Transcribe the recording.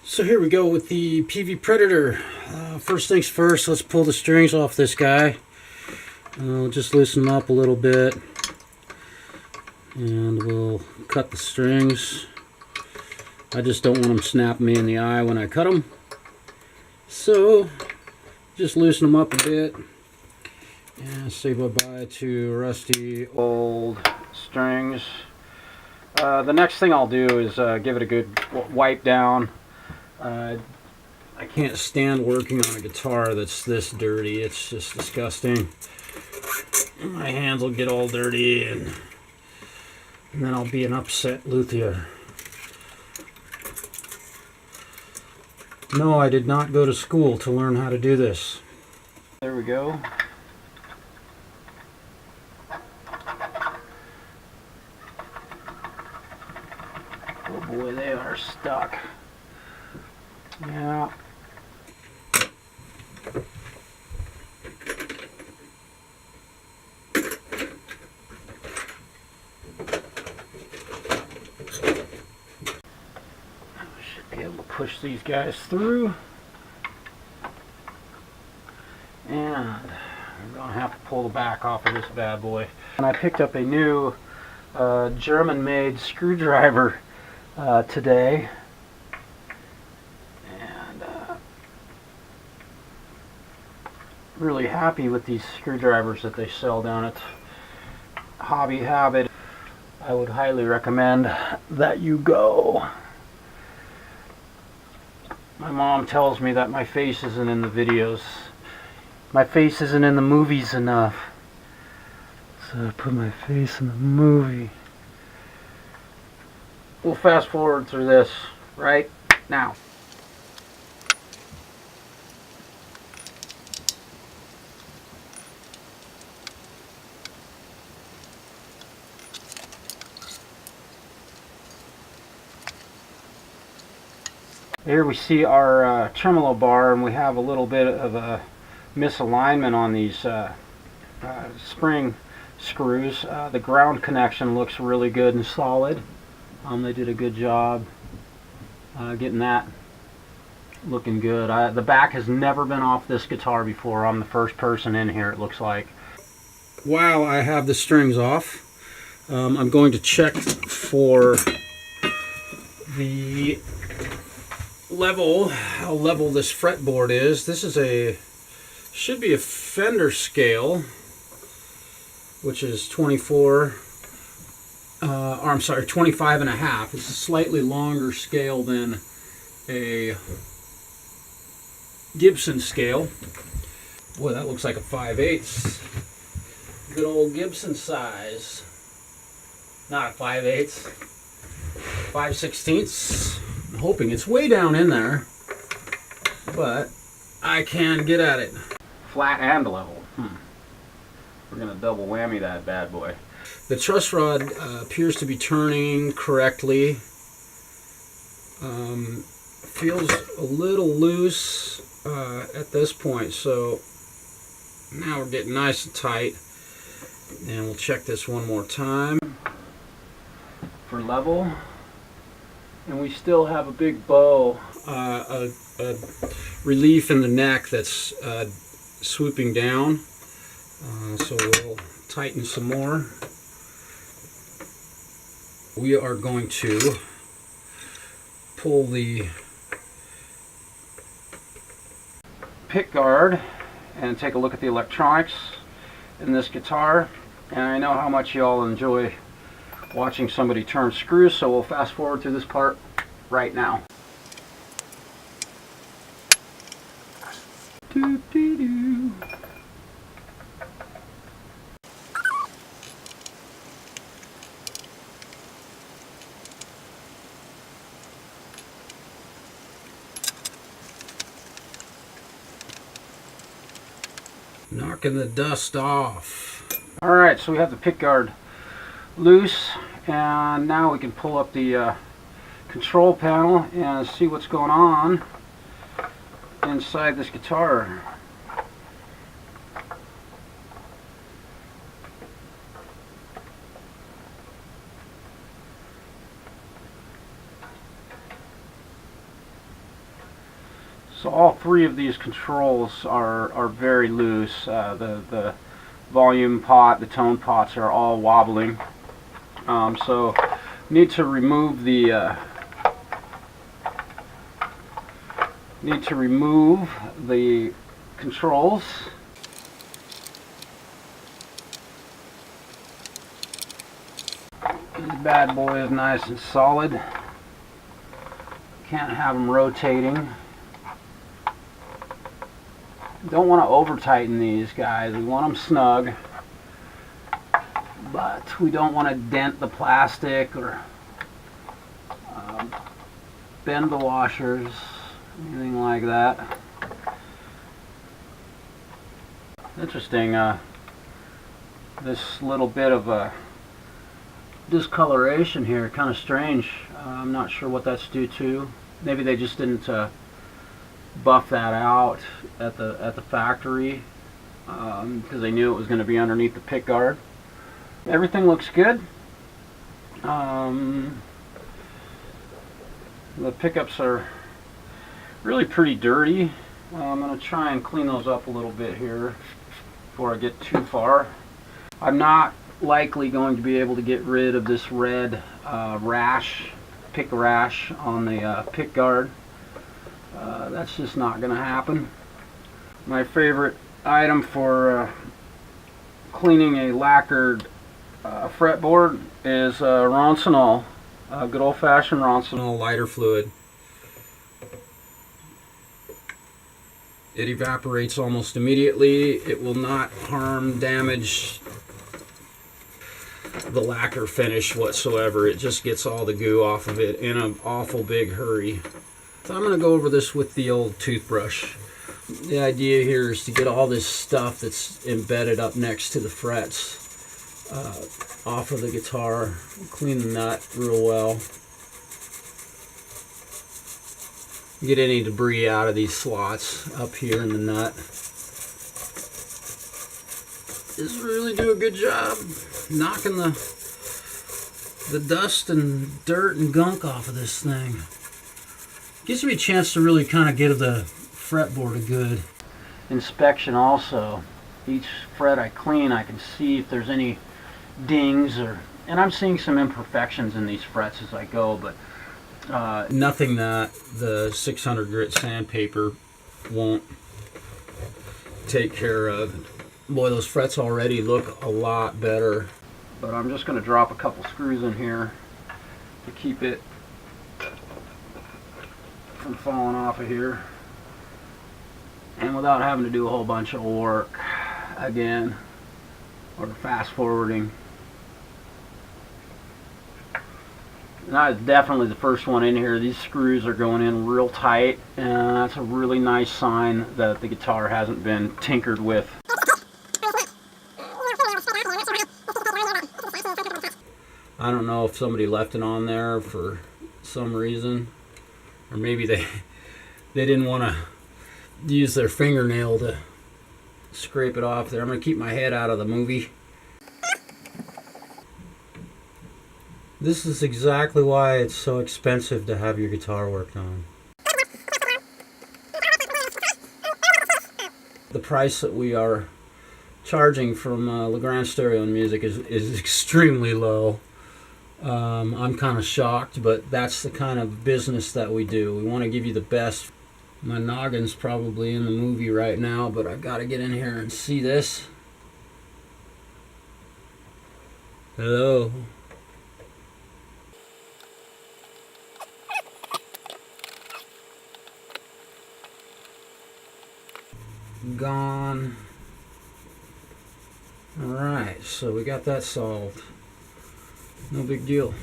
So here we go with the PV Predator. First things first, let's pull the strings off this guy. Just loosen them up a little bit. And we'll cut the strings. I just don't want them snapping me in the eye when I cut them. So, just loosen them up a bit. And say bye-bye to rusty old strings. The next thing I'll do is give it a good wipe down. I can't stand working on a guitar that's this dirty. It's just disgusting. My hands will get all dirty and then I'll be an upset luthier. No, I did not go to school to learn how to do this. There we go. Oh boy, they are stuck. Yeah. Be able to push these guys through, and we're going to have to pull the back off of this bad boy. And I picked up a new German-made screwdriver today, and really happy with these screwdrivers that they sell down at Hobby Habit. I would highly recommend that you go. My mom tells me that my face isn't in the videos. My face isn't in the movies enough. So I put my face in the movie. We'll fast forward through this right now. Here we see our tremolo bar, and we have a little bit of a misalignment on these spring screws. The ground connection looks really good and solid. They did a good job getting that looking good. The back has never been off this guitar before. I'm the first person in here, it looks like. While I have the strings off, I'm going to check for the how level this fretboard is. This is should be a Fender scale, which is 24, or I'm sorry, 25 and a half. It's a slightly longer scale than a Gibson scale. Boy, that looks like a 5/8. Good old Gibson size. Not a 5/8, 5/16. I'm hoping it's way down in there, but I can get at it. Flat and level. We're going to double whammy that bad boy. The truss rod appears to be turning correctly. Feels a little loose at this point, so now we're getting nice and tight. And we'll check this one more time for level. And we still have a big bow, a relief in the neck that's swooping down. So we'll tighten some more. We are going to pull the pick guard and take a look at the electronics in this guitar. And I know how much you all enjoy watching somebody turn screws, so we'll fast forward to this part right now. Doo-dee-doo. Knocking the dust off. Alright, so we have the pick guard loose, and now we can pull up the control panel and see what's going on inside this guitar. So all three of these controls are very loose. The volume pot, the tone pots are all wobbling. So need to remove the controls. This bad boy is nice and solid. Can't have them rotating. Don't want to over tighten these guys. We want them snug, but we don't want to dent the plastic or bend the washers, anything like that. Interesting, this little bit of a discoloration here, kind of strange. I'm not sure what that's due to. Maybe they just didn't buff that out at the factory because they knew it was going to be underneath the pick guard. Everything looks good. The pickups are really pretty dirty. I'm going to try and clean those up a little bit here before I get too far. I'm not likely going to be able to get rid of this red pick rash on the pick guard. That's just not going to happen. My favorite item for cleaning a lacquered fretboard is Ronsonol, good old-fashioned Ronsonol lighter fluid. It evaporates almost immediately. It will not harm, damage the lacquer finish whatsoever. It just gets all the goo off of it in an awful big hurry. So I'm going to go over this with the old toothbrush. The idea here is to get all this stuff that's embedded up next to the frets off of the guitar. Clean the nut real well. Get any debris out of these slots up here in the nut. This really do a good job knocking the dust and dirt and gunk off of this thing. Gives me a chance to really kind of give the fretboard a good inspection also. Each fret I clean, I can see if there's any dings and I'm seeing some imperfections in these frets as I go, but nothing that the 600 grit sandpaper won't take care of. Boy, those frets already look a lot better. But I'm just going to drop a couple screws in here to keep it from falling off of here. And without having to do a whole bunch of work again, or fast forwarding. And that is definitely the first one in here. These screws are going in real tight, and that's a really nice sign that the guitar hasn't been tinkered with. I don't know if somebody left it on there for some reason, or maybe they didn't want to use their fingernail to scrape it off there. I'm going to keep my head out of the movie. This is exactly why it's so expensive to have your guitar worked on. The price that we are charging from Grande Stereo and Music is extremely low. I'm kind of shocked, but that's the kind of business that we do. We want to give you the best. My noggin's probably in the movie right now, but I've got to get in here and see this. Hello. Gone. Alright, so we got that solved. No big deal.